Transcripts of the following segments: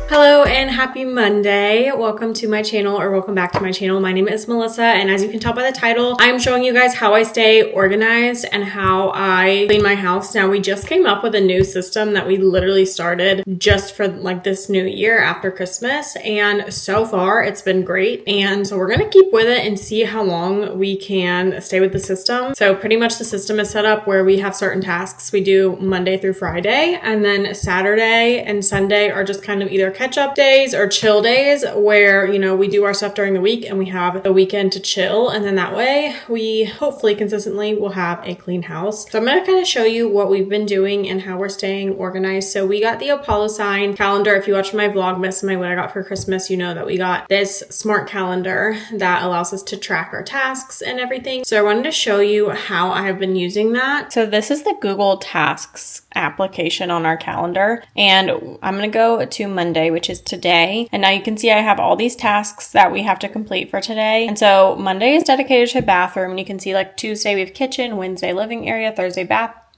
Hello and happy Monday. Welcome to my channel, or welcome back to my channel. My name is Melissa, and as you can tell by the title, I'm showing you guys how I stay organized and how I clean my house. Now, we just came up with a new system that we literally started just for like this new year after Christmas, and so far it's been great. And so we're gonna keep with it and see how long we can stay with the system. So pretty much the system is set up where we have certain tasks we do Monday through Friday, and then Saturday and Sunday are just kind of either catch-up days or chill days where, you know, we do our stuff during the week and we have the weekend to chill, and then that way we hopefully consistently will have a clean house. So I'm going to kind of show you what we've been doing and how we're staying organized. So we got the Apollo sign calendar. If you watched my Vlogmas and what I got for Christmas, you know that we got this smart calendar that allows us to track our tasks and everything. So I wanted to show you how I have been using that. So this is the Google Tasks application on our calendar, and I'm going to go to Monday, which is today. And now you can see I have all these tasks that we have to complete for today. And so Monday is dedicated to bathroom, and you can see like Tuesday we have kitchen, Wednesday living area, Thursday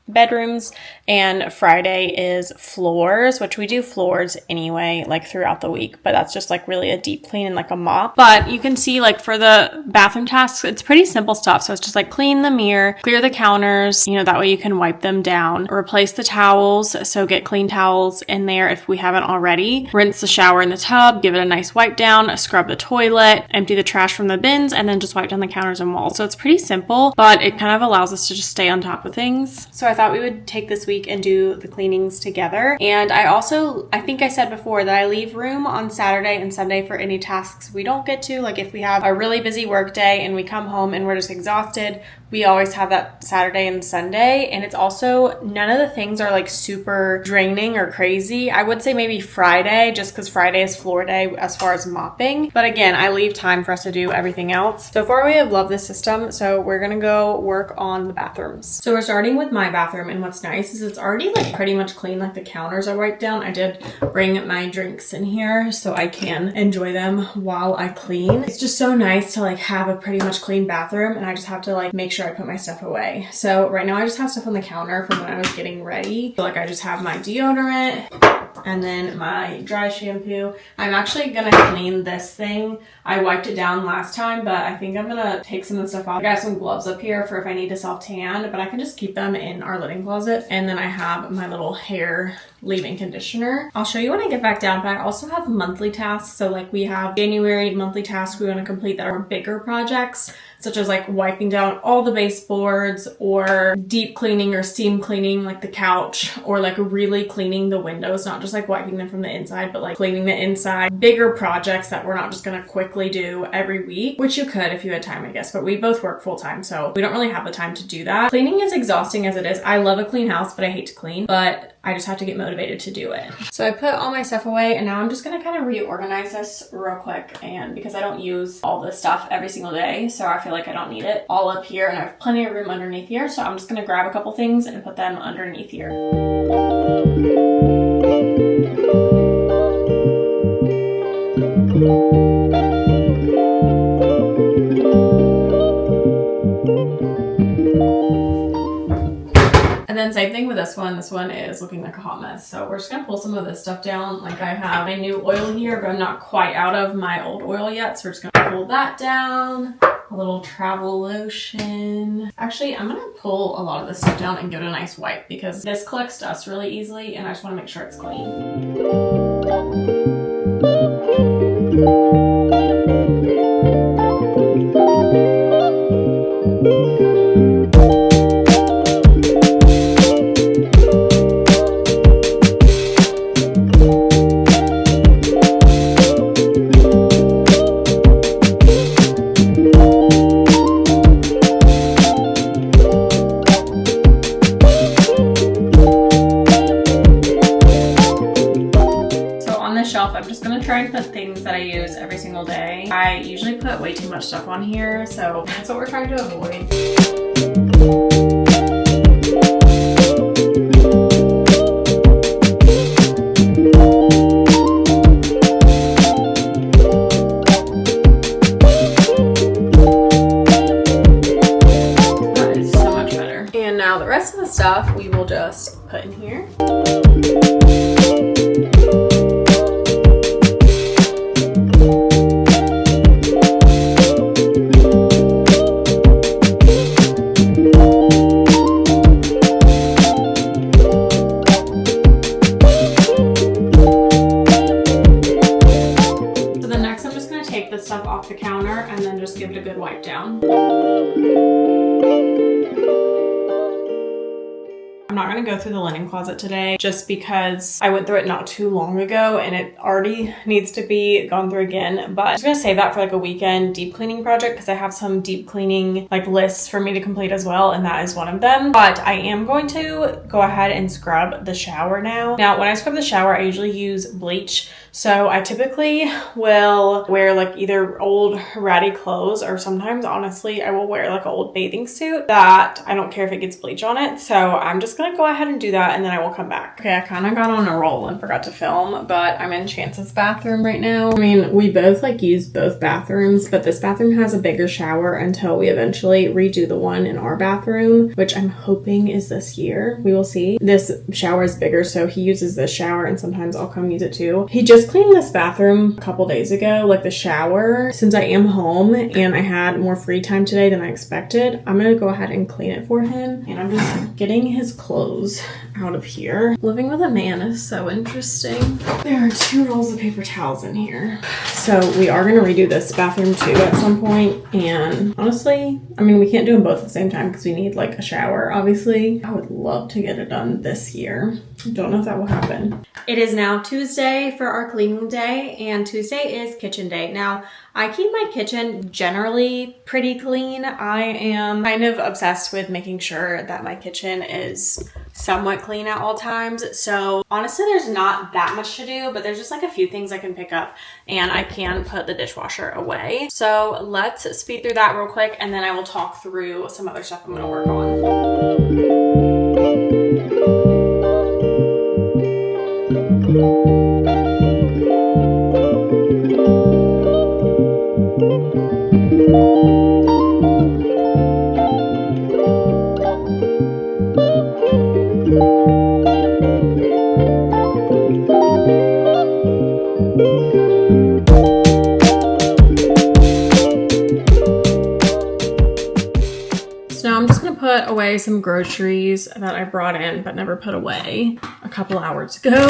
bedrooms, and Friday is floors, which we do floors anyway, like throughout the week, but that's just like really a deep clean and like a mop. But you can see like for the bathroom tasks, it's pretty simple stuff. So it's just like clean the mirror, clear the counters, you know, that way you can wipe them down, replace the towels. So get clean towels in there if we haven't already, rinse the shower in the tub, give it a nice wipe down, scrub the toilet, empty the trash from the bins, and then just wipe down the counters and walls. So it's pretty simple, but it kind of allows us to just stay on top of things. So I thought we would take this week and do the cleanings together. And I think I said before that I leave room on Saturday and Sunday for any tasks we don't get to. Like if we have a really busy work day and we come home and we're just exhausted, we always have that Saturday and Sunday. And it's also, none of the things are like super draining or crazy. I would say maybe Friday, just because Friday is floor day as far as mopping. But again, I leave time for us to do everything else. So far we have loved this system. So we're gonna go work on the bathrooms. So we're starting with my bathroom, and what's nice is it's already like pretty much clean. Like the counters are wiped down. I did bring my drinks in here so I can enjoy them while I clean. It's just so nice to like have a pretty much clean bathroom, and I just have to like make sure I put my stuff away. So right now I just have stuff on the counter from when I was getting ready. So like I just have my deodorant and then my dry shampoo. I'm actually gonna clean this thing. I wiped it down last time, but I think I'm gonna take some of the stuff off. I got some gloves up here for if I need to self-tan, but I can just keep them in our linen closet. And then I have my little hair leave-in conditioner. I'll show you when I get back down, but I also have monthly tasks. So like we have January monthly tasks we want to complete that are bigger projects, such as like wiping down all the baseboards, or deep cleaning or steam cleaning like the couch, or like really cleaning the windows, not just like wiping them from the inside, but like cleaning the inside. Bigger projects that we're not just gonna quickly do every week, which you could if you had time, I guess, but we both work full time, so we don't really have the time to do that. Cleaning is exhausting as it is. I love a clean house, but I hate to clean, but I just have to get motivated to do it. So I put all my stuff away, and now I'm just gonna kind of reorganize this real quick, and because I don't use all this stuff every single day, so I feel like I don't need it all up here, and I have plenty of room underneath here, so I'm just gonna grab a couple things and put them underneath here. And then same thing with this one. This one is looking like a hot mess. So we're just gonna pull some of this stuff down. Like I have my new oil here, but I'm not quite out of my old oil yet. So we're just gonna pull that down. A little travel lotion. Actually, I'm gonna pull a lot of this stuff down and give it a nice wipe, because this collects dust really easily and I just wanna make sure it's clean. I'm just gonna try and put things that I use every single day. I usually put way too much stuff on here, so that's what we're trying to avoid. That is so much better. And now the rest of the stuff we will just put in here. gonna go through the linen closet today just because I went through it not too long ago and it already needs to be gone through again. But I'm just gonna save that for like a weekend deep cleaning project because I have some deep cleaning like lists for me to complete as well, and that is one of them. But I am going to go ahead and scrub the shower now. Now, when I scrub the shower, I usually use bleach. So I typically will wear like either old ratty clothes, or sometimes honestly I will wear like an old bathing suit that I don't care if it gets bleach on it. So I'm just gonna go ahead and do that and then I will come back. Okay, I kind of got on a roll and forgot to film, but I'm in Chance's bathroom right now. I mean, we both like use both bathrooms, but this bathroom has a bigger shower until we eventually redo the one in our bathroom, which I'm hoping is this year. We will see. This shower is bigger, so he uses this shower and sometimes I'll come use it too. He just cleaned this bathroom a couple days ago, like the shower. Since I am home and I had more free time today than I expected, I'm gonna go ahead and clean it for him. And I'm just getting his clothes out of here. Living with a man is so interesting. There are 2 rolls of paper towels in here. So we are gonna redo this bathroom too at some point. And honestly, I mean, we can't do them both at the same time because we need like a shower, obviously. I would love to get it done this year. Don't know if that will happen. It is now Tuesday for our cleaning day, and Tuesday is kitchen day. Now, I keep my kitchen generally pretty clean. I am kind of obsessed with making sure that my kitchen is somewhat clean at all times. So honestly, there's not that much to do, but there's just like a few things I can pick up and I can put the dishwasher away. So let's speed through that real quick and then I will talk through some other stuff I'm gonna work on. Put away some groceries that I brought in but never put away a couple hours ago,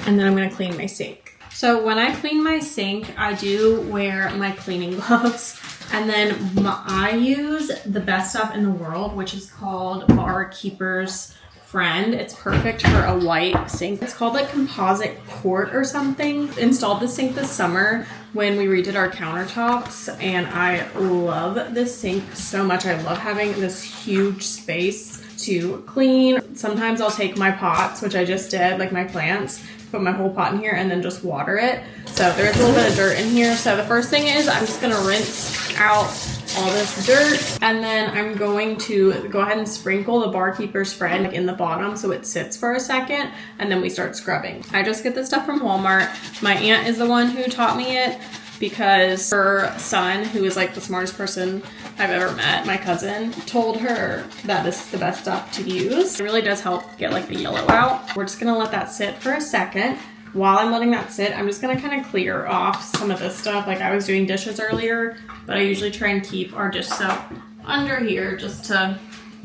and then I'm gonna clean my sink. So when I clean my sink, I do wear my cleaning gloves, and then I use the best stuff in the world, which is called Barkeeper's Friend. It's perfect for a white sink. It's called like composite quart or something. Installed the sink this summer when we redid our countertops, and I love this sink so much. I love having this huge space to clean. Sometimes I'll take my pots, which I just did, like my plants, put my whole pot in here and then just water it. So there's a little bit of dirt in here. So the first thing is I'm just gonna rinse out all this dirt, and then I'm going to go ahead and sprinkle the Barkeeper's Friend in the bottom so it sits for a second, and then we start scrubbing. I just get this stuff from Walmart. My aunt is the one who taught me it because her son, who is like the smartest person I've ever met, my cousin, told her that this is the best stuff to use. It really does help get like the yellow out. We're just gonna let that sit for a second. While I'm letting that sit, I'm just gonna kind of clear off some of this stuff. Like I was doing dishes earlier, but I usually try and keep our dish soap under here just to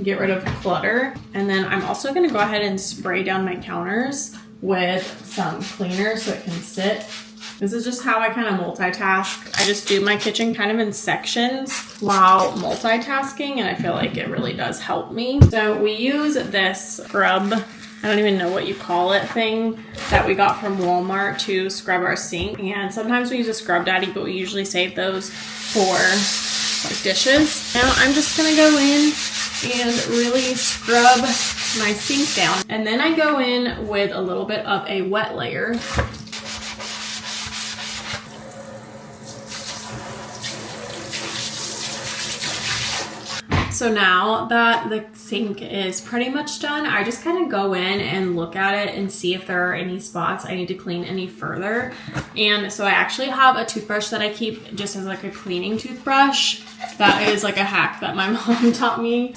get rid of clutter. And then I'm also gonna go ahead and spray down my counters with some cleaner so it can sit. This is just how I kind of multitask. I just do my kitchen kind of in sections while multitasking, and I feel like it really does help me. So we use this scrub, I don't even know what you call it, thing that we got from Walmart to scrub our sink. And sometimes we use a Scrub Daddy, but we usually save those for like dishes. Now I'm just gonna go in and really scrub my sink down. And then I go in with a little bit of a wet layer. So now that the sink is pretty much done, I just kind of go in and look at it and see if there are any spots I need to clean any further. And so I actually have a toothbrush that I keep just as like a cleaning toothbrush. That is like a hack that my mom taught me.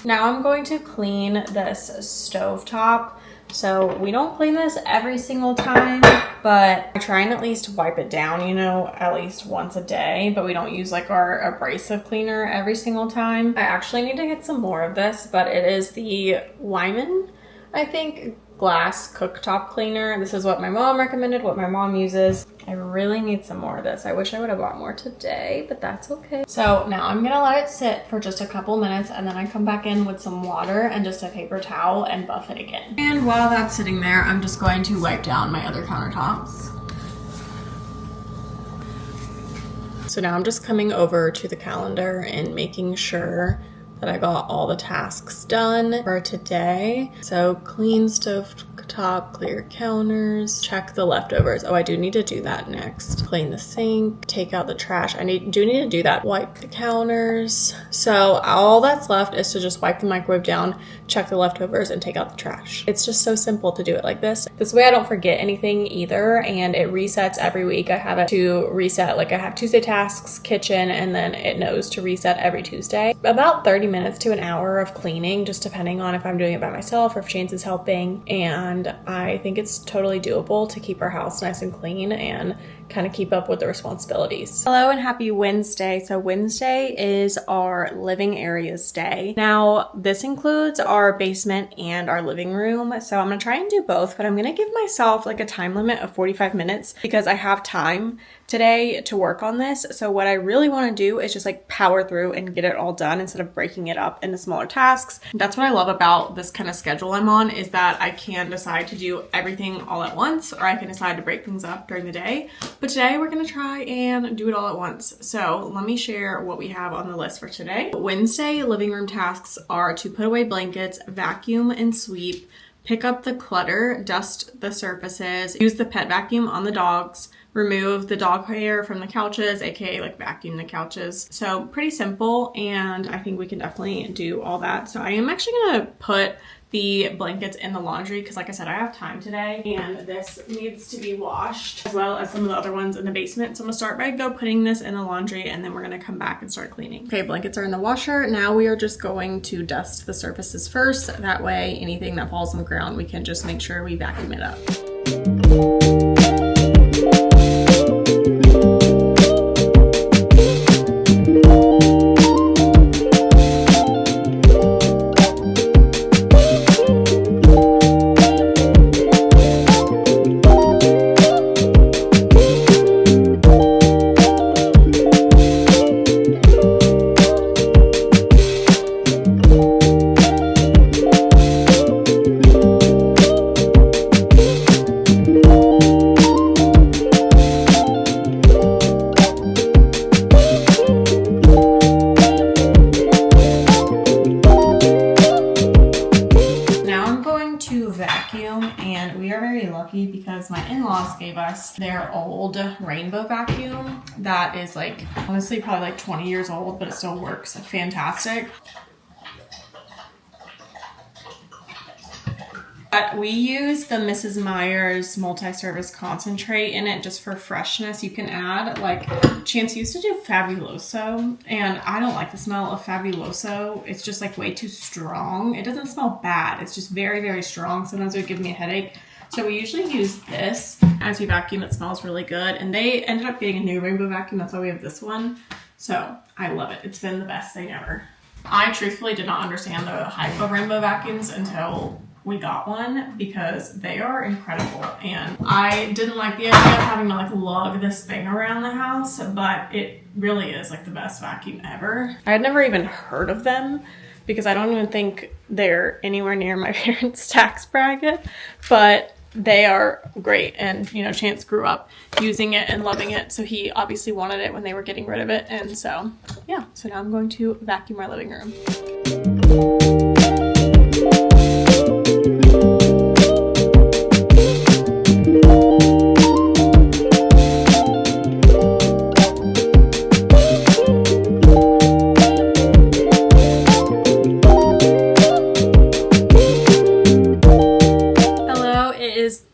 Now I'm going to clean this stovetop. So we don't clean this every single time, but I try and at least wipe it down, you know, at least once a day, but we don't use like our abrasive cleaner every single time. I actually need to get some more of this, but it is the Lyman, I think, glass cooktop cleaner. This is what my mom recommended, what my mom uses. I really need some more of this. I wish I would have bought more today, but that's okay. So now I'm gonna let it sit for just a couple minutes, and then I come back in with some water and just a paper towel and buff it again. And while that's sitting there, I'm just going to wipe down my other countertops. So now I'm just coming over to the calendar and making sure that I got all the tasks done for today. So clean stove top, clear counters, check the leftovers. Oh, I do need to do that next. Clean the sink, take out the trash. I do need to do that. Wipe the counters. So all that's left is to just wipe the microwave down, check the leftovers, and take out the trash. It's just so simple to do it like this. This way I don't forget anything either, and it resets every week. I have it to reset, like I have Tuesday tasks, kitchen, and then it knows to reset every Tuesday. About 30 minutes to an hour of cleaning, just depending on if I'm doing it by myself or if Chance is helping. And I think it's totally doable to keep our house nice and clean and kind of keep up with the responsibilities. Hello and happy Wednesday. So Wednesday is our living areas day. Now this includes our basement and our living room. So I'm gonna try and do both, but I'm gonna give myself like a time limit of 45 minutes because I have time today to work on this. So what I really want to do is just like power through and get it all done instead of breaking it up into smaller tasks. That's what I love about this kind of schedule I'm on, is that I can decide to do everything all at once, or I can decide to break things up during the day. But today we're going to try and do it all at once. So let me share what we have on the list for today. Wednesday living room tasks are to put away blankets, vacuum and sweep, pick up the clutter, dust the surfaces, use the pet vacuum on the dogs, remove the dog hair from the couches, aka like vacuum the couches. So pretty simple, and I think we can definitely do all that. So I am actually gonna put the blankets in the laundry because like I said, I have time today, and this needs to be washed as well as some of the other ones in the basement. So I'm gonna start by putting this in the laundry, and then we're gonna come back and start cleaning. Okay, blankets are in the washer. Now we are just going to dust the surfaces first. That way anything that falls on the ground, we can just make sure we vacuum it up. And we are very lucky because my in-laws gave us their old rainbow vacuum that is like honestly probably like 20 years old, but it still works fantastic. But we use the Mrs. Meyer's multi-service concentrate in it just for freshness. You can add, like, Chance used to do Fabuloso, and I don't like the smell of Fabuloso. It's just like way too strong. It doesn't smell bad. It's just very, very strong. Sometimes it would give me a headache. So we usually use this as we vacuum. It smells really good. And they ended up getting a new rainbow vacuum. That's why we have this one. So I love it. It's been the best thing ever. I truthfully did not understand the hype of rainbow vacuums until we got one, because they are incredible. And I didn't like the idea of having to like lug this thing around the house, but it really is like the best vacuum ever. I had never even heard of them because I don't even think they're anywhere near my parents' tax bracket, but they are great. And you know, Chance grew up using it and loving it, so he obviously wanted it when they were getting rid of it. And so yeah, so now I'm going to vacuum my living room.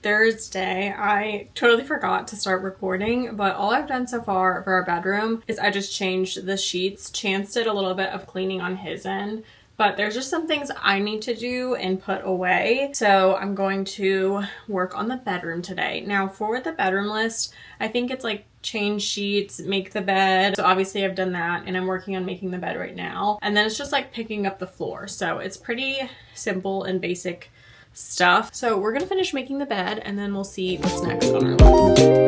Thursday. I totally forgot to start recording, but all I've done so far for our bedroom is I just changed the sheets. Chance did a little bit of cleaning on his end, but there's just some things I need to do and put away. So I'm going to work on the bedroom today. Now for the bedroom list, I think it's like change sheets, make the bed. So obviously I've done that, and I'm working on making the bed right now. And then it's just like picking up the floor. So it's pretty simple and basic stuff. So we're gonna finish making the bed and then we'll see what's next on our list.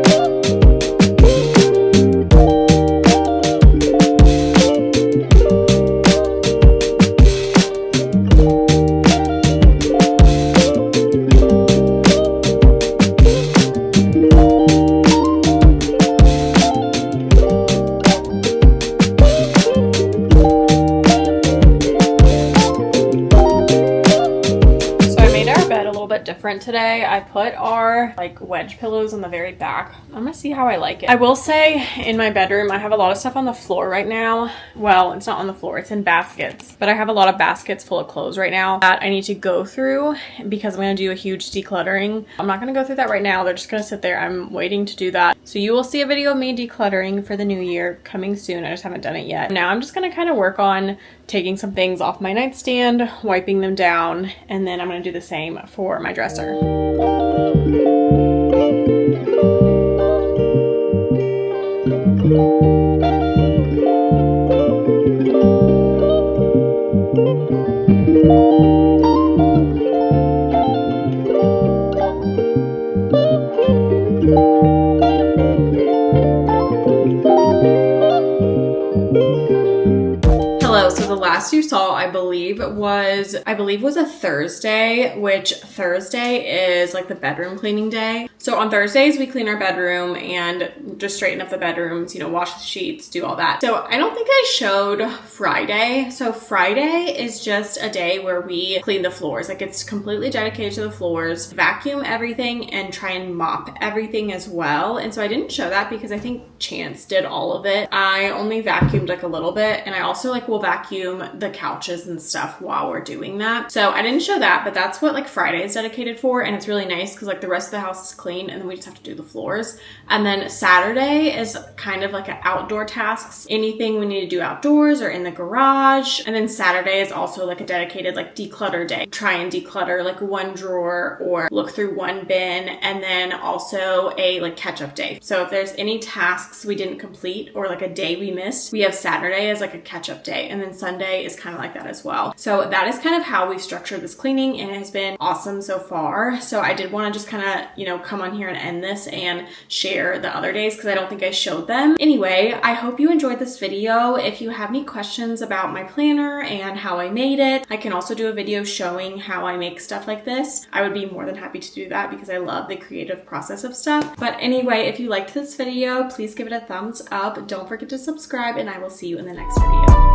Different today. I put our like wedge pillows on the very back. I'm gonna see how I like it. I will say in my bedroom I have a lot of stuff on the floor right now. Well, it's not on the floor, it's in baskets, but I have a lot of baskets full of clothes right now that I need to go through because I'm gonna do a huge decluttering. I'm not gonna go through that right now. They're just gonna sit there. I'm waiting to do that. So you will see a video of me decluttering for the new year coming soon. I just haven't done it yet. Now I'm just gonna kind of work on taking some things off my nightstand, wiping them down, and then I'm gonna do the same for my dresser. So the last you saw, I believe was a Thursday, which Thursday is like the bedroom cleaning day. So on Thursdays, we clean our bedroom and just straighten up the bedrooms, you know, wash the sheets, do all that. So I don't think I showed Friday. So Friday is just a day where we clean the floors. Like it's completely dedicated to the floors, vacuum everything and try and mop everything as well. And so I didn't show that because I think Chance did all of it. I only vacuumed like a little bit, and I also like will vacuum the couches and stuff while we're doing that. So I didn't show that, but that's what like Friday is dedicated for, and it's really nice because like the rest of the house is clean and then we just have to do the floors. And then Saturday is kind of like an outdoor tasks, anything we need to do outdoors or in the garage. And then Saturday is also like a dedicated like declutter day. Try and declutter like one drawer or look through one bin, and then also a like catch up day. So if there's any tasks we didn't complete or like a day we missed, we have Saturday as like a catch up day, and then Sunday is kind of like that as well. So that is kind of how we've structured this cleaning, and it has been awesome so far. So I did want to just kind of, you know, come on here and end this and share the other days because I don't think I showed them. Anyway, I hope you enjoyed this video. If you have any questions about my planner and how I made it, I can also do a video showing how I make stuff like this. I would be more than happy to do that because I love the creative process of stuff. But anyway, if you liked this video, please give it a thumbs up. Don't forget to subscribe, and I will see you in the next video.